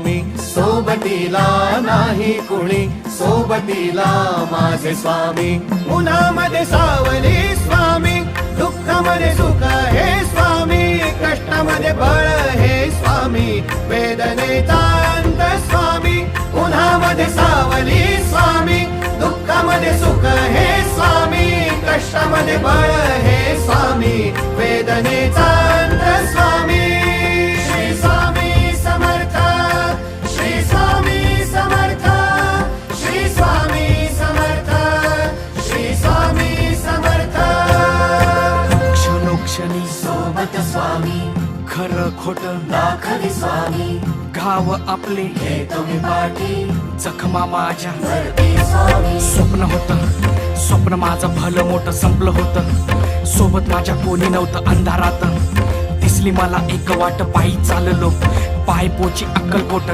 मी सोबतीला नाही कुणी, सोबतीला माझे स्वामी. उन्हामध्ये सावली स्वामी, दुःखामध्ये सुख हे स्वामी, कष्टामध्ये बळ हे स्वामी, वेदनेचा अंत स्वामी. उन्हामध्ये सावली स्वामी, दुःखामध्ये सुख हे स्वामी, कष्टामध्ये बळ हे स्वामी, वेदनेचा अंत स्वामी. श्री स्वामी समर्थ, श्री स्वामी समर्थ, श्री स्वामी समर्थ, श्री स्वामी समर्थ. क्षणोक्षणी सोबत स्वामी, खरं खोट दाखवी स्वामी, घाव आपले घेतो मी पाठी, जखमा माझ्या भरती स्वामी. स्वप्न होतं, स्वप्न माझं भलं मोठं संपलं होतं. सोबत माझ्या कोणी नव्हतं अंधारात. दिसली मला एक वाट, पायी चाललो पाय पोची अक्कलकोट.